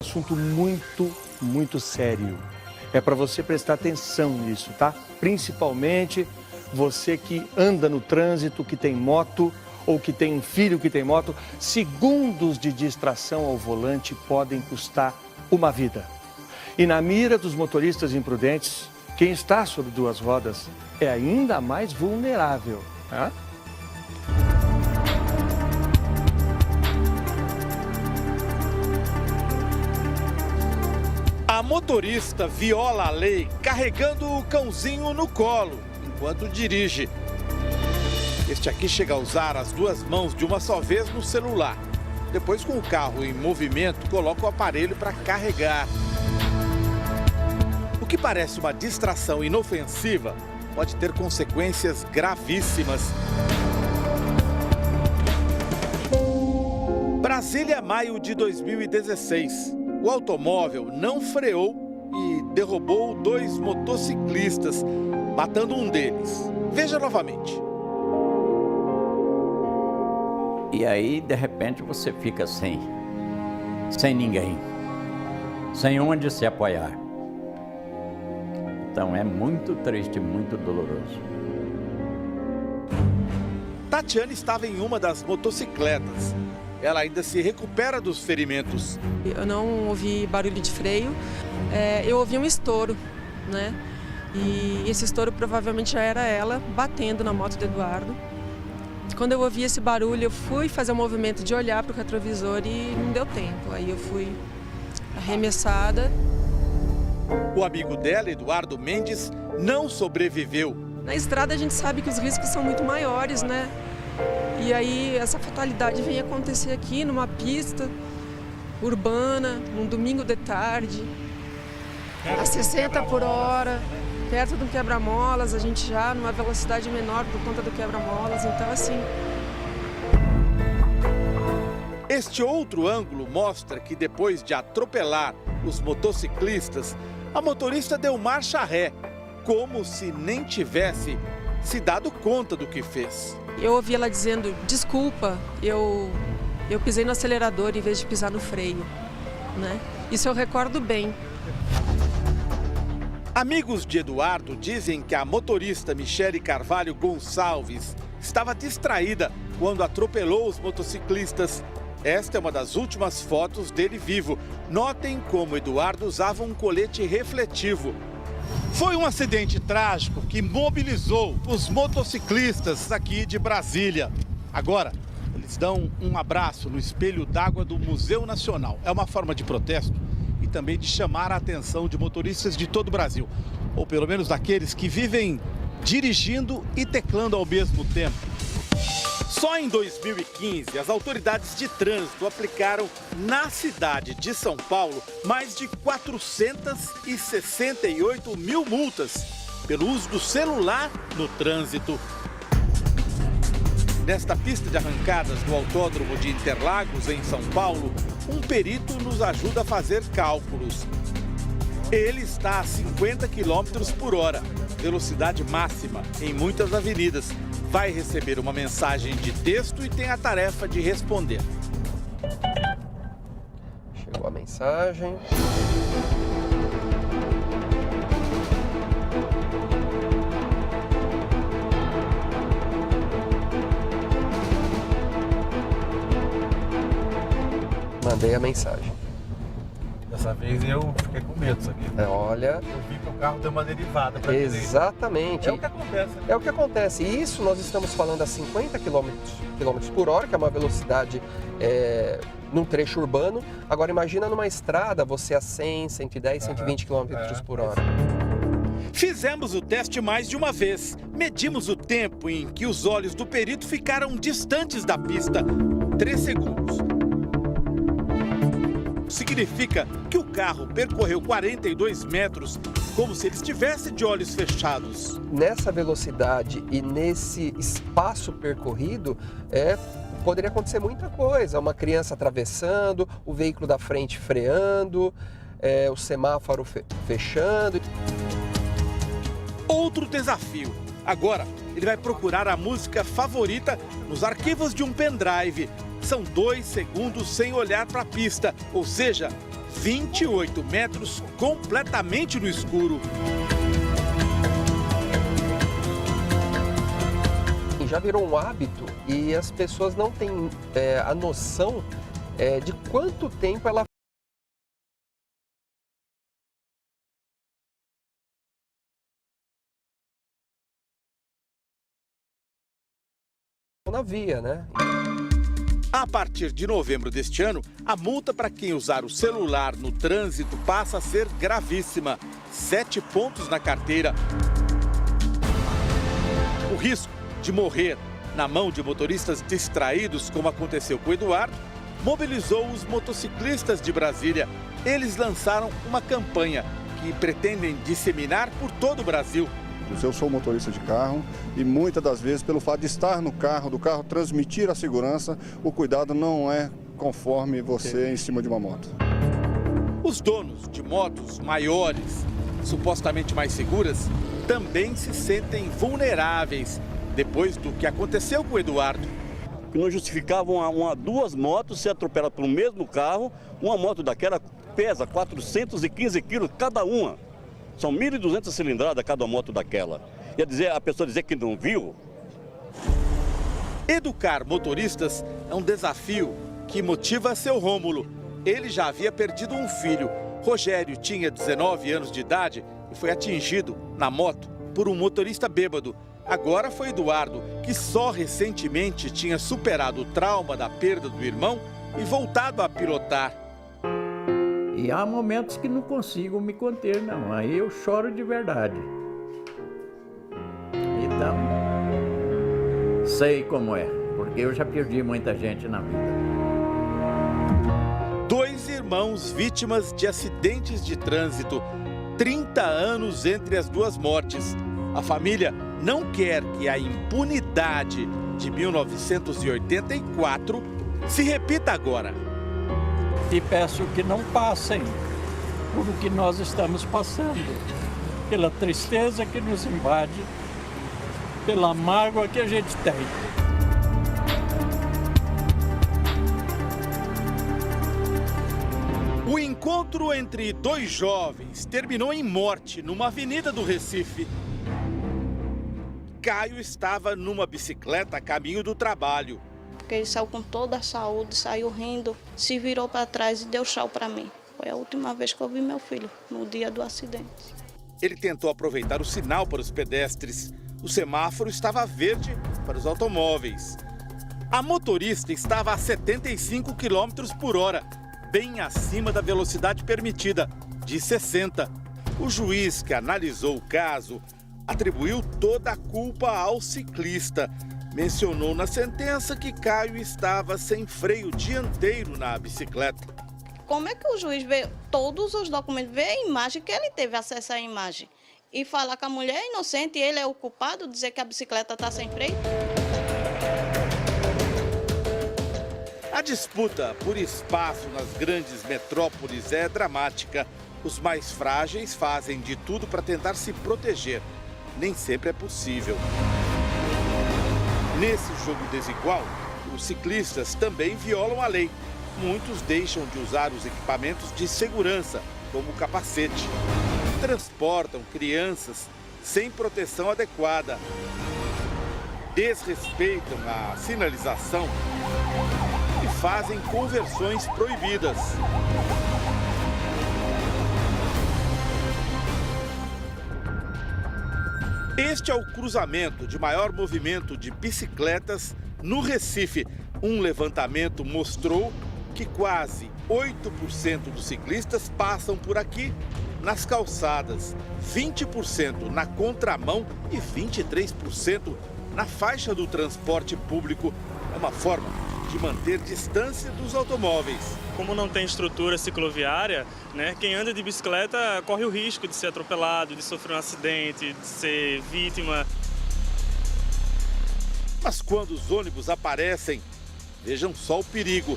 Assunto muito sério. É para você prestar atenção nisso, tá? Principalmente você que anda no trânsito, que tem moto ou que tem um filho que tem moto. Segundos de distração ao volante podem custar uma vida. E na mira dos motoristas imprudentes, quem está sobre duas rodas é ainda mais vulnerável, tá? A motorista viola a lei carregando o cãozinho no colo enquanto dirige. Este aqui chega a usar as duas mãos de uma só vez no celular. Depois, com o carro em movimento, coloca o aparelho para carregar. O que parece uma distração inofensiva pode ter consequências gravíssimas. Brasília, maio de 2016. O automóvel não freou e derrubou dois motociclistas, matando um deles. Veja novamente. E aí, de repente, você fica sem ninguém, sem onde se apoiar. Então é muito triste, muito doloroso. Tatiana estava em uma das motocicletas. Ela ainda se recupera dos ferimentos. Eu não ouvi barulho de freio, eu ouvi um estouro, né? E esse estouro provavelmente já era ela batendo na moto do Eduardo. Quando eu ouvi esse barulho, eu fui fazer um movimento de olhar para o retrovisor e não deu tempo. Aí eu fui arremessada. O amigo dela, Eduardo Mendes, não sobreviveu. Na estrada a gente sabe que os riscos são muito maiores, né? E aí essa fatalidade vem acontecer aqui numa pista urbana, num domingo de tarde, a 60 por hora, perto do quebra-molas, a gente já numa velocidade menor por conta do quebra-molas, então assim... Este outro ângulo mostra que depois de atropelar os motociclistas, a motorista deu marcha ré, como se nem tivesse se dado conta do que fez. Eu ouvi ela dizendo, desculpa, eu pisei no acelerador em vez de pisar no freio, né? Isso eu recordo bem. Amigos de Eduardo dizem que a motorista Michele Carvalho Gonçalves estava distraída quando atropelou os motociclistas. Esta é uma das últimas fotos dele vivo. Notem como Eduardo usava um colete refletivo. Foi um acidente trágico que mobilizou os motociclistas aqui de Brasília. Agora, eles dão um abraço no espelho d'água do Museu Nacional. É uma forma de protesto e também de chamar a atenção de motoristas de todo o Brasil, ou pelo menos daqueles que vivem dirigindo e teclando ao mesmo tempo. Só em 2015, as autoridades de trânsito aplicaram na cidade de São Paulo mais de 468 mil multas pelo uso do celular no trânsito. Nesta pista de arrancadas do Autódromo de Interlagos, em São Paulo, um perito nos ajuda a fazer cálculos. Ele está a 50 km por hora, velocidade máxima em muitas avenidas. Vai receber uma mensagem de texto e tem a tarefa de responder. Chegou a mensagem. Mandei a mensagem. Dessa vez eu fiquei com medo disso aqui. Olha... Eu vi que o carro deu uma derivada para direita. Exatamente. É o que acontece. É o que acontece. E isso nós estamos falando a 50 km por hora, que é uma velocidade num trecho urbano. Agora imagina numa estrada você a 100, 110, 120 km por hora. Fizemos o teste mais de uma vez. Medimos o tempo em que os olhos do perito ficaram distantes da pista. 3 segundos. Significa que o carro percorreu 42 metros, como se ele estivesse de olhos fechados. Nessa velocidade e nesse espaço percorrido, poderia acontecer muita coisa. Uma criança atravessando, o veículo da frente freando, o semáforo fechando. Outro desafio. Agora, ele vai procurar a música favorita nos arquivos de um pendrive. São 2 segundos sem olhar para a pista, ou seja, 28 metros completamente no escuro. Já virou um hábito e as pessoas não têm a noção de quanto tempo ela na via, né? A partir de novembro deste ano, a multa para quem usar o celular no trânsito passa a ser gravíssima. 7 pontos na carteira. O risco de morrer na mão de motoristas distraídos, como aconteceu com o Eduardo, mobilizou os motociclistas de Brasília. Eles lançaram uma campanha que pretendem disseminar por todo o Brasil. Eu sou motorista de carro e muitas das vezes, pelo fato de estar no carro, do carro transmitir a segurança, o cuidado não é conforme você em cima de uma moto. Os donos de motos maiores, supostamente mais seguras, também se sentem vulneráveis depois do que aconteceu com o Eduardo. Que não justificavam duas motos ser atropeladas pelo mesmo carro. Uma moto daquela pesa 415 quilos cada uma. São 1.200 cilindradas cada moto daquela. Quer dizer, a pessoa dizer que não viu. Educar motoristas é um desafio que motiva seu Rômulo. Ele já havia perdido um filho. Rogério tinha 19 anos de idade e foi atingido na moto por um motorista bêbado. Agora foi Eduardo, que só recentemente tinha superado o trauma da perda do irmão e voltado a pilotar. E há momentos que não consigo me conter, não. Aí eu choro de verdade. Então, sei como é, porque eu já perdi muita gente na vida. 2 irmãos vítimas de acidentes de trânsito. 30 anos entre as duas mortes. A família não quer que a impunidade de 1984 se repita agora. E peço que não passem por o que nós estamos passando, pela tristeza que nos invade, pela mágoa que a gente tem. O encontro entre 2 jovens terminou em morte numa avenida do Recife. Caio estava numa bicicleta a caminho do trabalho. Porque ele saiu com toda a saúde, saiu rindo, se virou para trás e deu tchau para mim. Foi a última vez que eu vi meu filho, no dia do acidente. Ele tentou aproveitar o sinal para os pedestres. O semáforo estava verde para os automóveis. A motorista estava a 75 km por hora, bem acima da velocidade permitida, de 60. O juiz que analisou o caso atribuiu toda a culpa ao ciclista. Mencionou na sentença que Caio estava sem freio dianteiro na bicicleta. Como é que o juiz vê todos os documentos, vê a imagem, que ele teve acesso à imagem, e falar que a mulher é inocente e ele é o culpado, dizer que a bicicleta está sem freio? A disputa por espaço nas grandes metrópoles é dramática. Os mais frágeis fazem de tudo para tentar se proteger. Nem sempre é possível. Nesse jogo desigual, os ciclistas também violam a lei. Muitos deixam de usar os equipamentos de segurança, como o capacete. Transportam crianças sem proteção adequada. Desrespeitam a sinalização e fazem conversões proibidas. Este é o cruzamento de maior movimento de bicicletas no Recife. Um levantamento mostrou que quase 8% dos ciclistas passam por aqui nas calçadas, 20% na contramão e 23% na faixa do transporte público. É uma forma de manter distância dos automóveis. Como não tem estrutura cicloviária, né, quem anda de bicicleta corre o risco de ser atropelado, de sofrer um acidente, de ser vítima. Mas quando os ônibus aparecem, vejam só o perigo.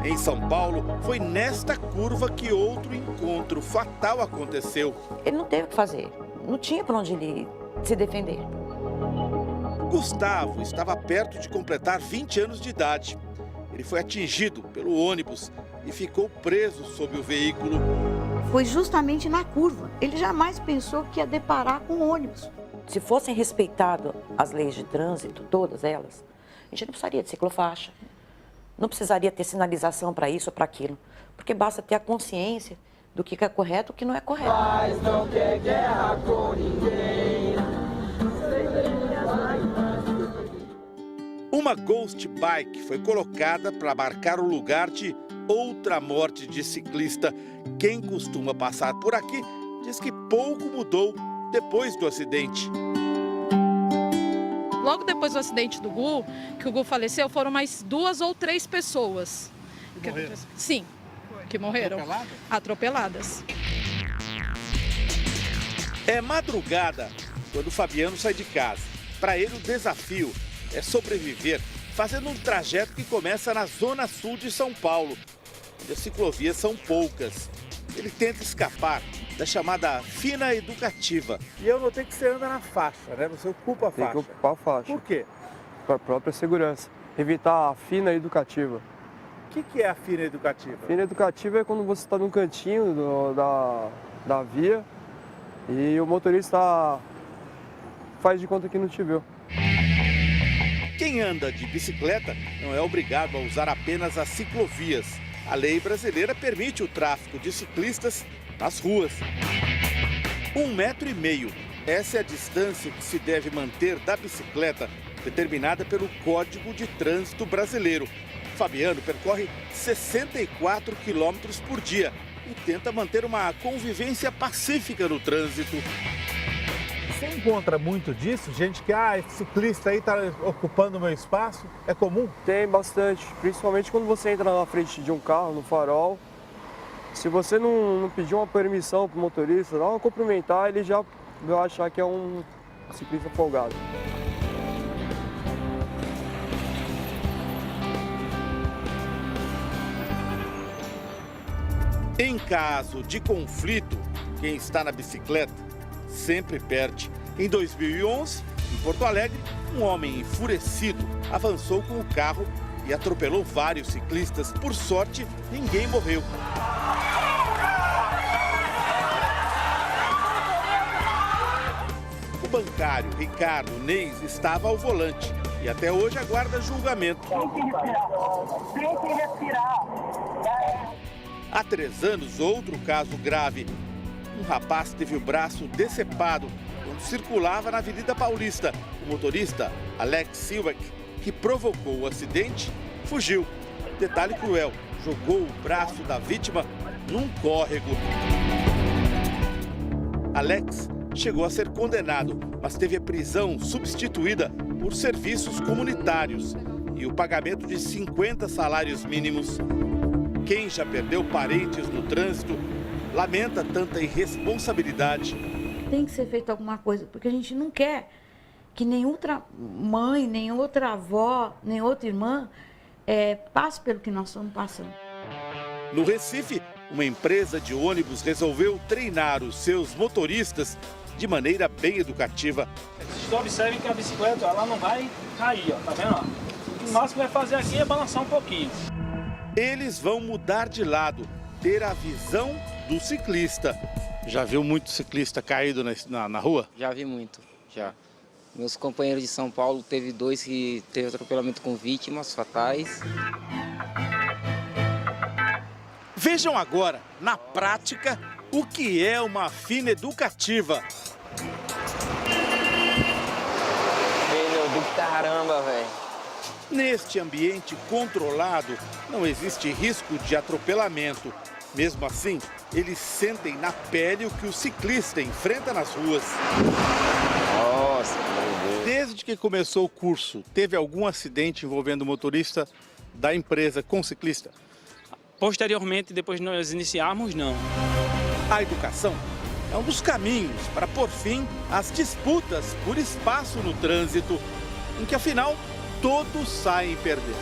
Em São Paulo, foi nesta curva que outro encontro fatal aconteceu. Ele não teve o que fazer, não tinha para onde ele se defender. Gustavo estava perto de completar 20 anos de idade. Ele foi atingido pelo ônibus e ficou preso sob o veículo. Foi justamente na curva. Ele jamais pensou que ia deparar com o ônibus. Se fossem respeitadas as leis de trânsito, todas elas, a gente não precisaria de ciclofaixa, não precisaria ter sinalização para isso ou para aquilo, porque basta ter a consciência do que é correto e o que não é correto. Mas não quer guerra com ninguém. Uma Ghost Bike foi colocada para marcar o lugar de outra morte de ciclista. Quem costuma passar por aqui diz que pouco mudou depois do acidente. Logo depois do acidente do Gu, que o Gu faleceu, foram mais 2 ou 3 pessoas. Que morreram? Sim, que morreram. Atropeladas. É madrugada quando o Fabiano sai de casa. Para ele, o desafio é sobreviver fazendo um trajeto que começa na zona sul de São Paulo, onde as ciclovias são poucas. Ele tenta escapar da chamada fina educativa. E eu notei que você anda na faixa, né? Você ocupa a faixa. Tem que ocupar a faixa. Por quê? Para a própria segurança. Evitar a fina educativa. O que é a fina educativa? Fina educativa é quando você está num cantinho da via e o motorista faz de conta que não te viu. Quem anda de bicicleta não é obrigado a usar apenas as ciclovias. A lei brasileira permite o tráfego de ciclistas nas ruas. 1,5 metro. Essa é a distância que se deve manter da bicicleta, determinada pelo Código de Trânsito Brasileiro. Fabiano percorre 64 quilômetros por dia e tenta manter uma convivência pacífica no trânsito. Você encontra muito disso? Gente que, esse ciclista aí está ocupando o meu espaço? É comum? Tem bastante, principalmente quando você entra na frente de um carro, no farol. Se você não pedir uma permissão para o motorista, dá uma cumprimentar, ele já vai achar que é um ciclista folgado. Em caso de conflito, quem está na bicicleta sempre perde. Em 2011, em Porto Alegre, um homem enfurecido avançou com o carro e atropelou vários ciclistas. Por sorte, ninguém morreu. O bancário Ricardo Neis estava ao volante e até hoje aguarda julgamento. Há 3 anos, outro caso grave. Um rapaz teve o braço decepado quando circulava na Avenida Paulista. O motorista, Alex Silbeck, que provocou o acidente, fugiu. Detalhe cruel, jogou o braço da vítima num córrego. Alex chegou a ser condenado, mas teve a prisão substituída por serviços comunitários e o pagamento de 50 salários mínimos. Quem já perdeu parentes no trânsito lamenta tanta irresponsabilidade. Tem que ser feito alguma coisa, porque a gente não quer que nem outra mãe, nem outra avó, nem outra irmã passe pelo que nós estamos passando. No Recife, uma empresa de ônibus resolveu treinar os seus motoristas de maneira bem educativa. Vocês observem que a bicicleta ela não vai cair, ó, tá vendo? Ó? O máximo que vai fazer aqui é balançar um pouquinho. Eles vão mudar de lado, ter a visão do ciclista. Já viu muito ciclista caído na rua? Já vi muito, já. Meus companheiros de São Paulo, teve 2 que teve atropelamento com vítimas fatais. Vejam agora, na prática, o que é uma fina educativa. Meu do caramba, velho. Neste ambiente controlado, não existe risco de atropelamento. Mesmo assim, eles sentem na pele o que o ciclista enfrenta nas ruas. Nossa, meu Deus. Desde que começou o curso, teve algum acidente envolvendo o motorista da empresa com o ciclista? Posteriormente, depois de nós iniciarmos, não. A educação é um dos caminhos para pôr fim às disputas por espaço no trânsito, em que afinal todos saem perdendo.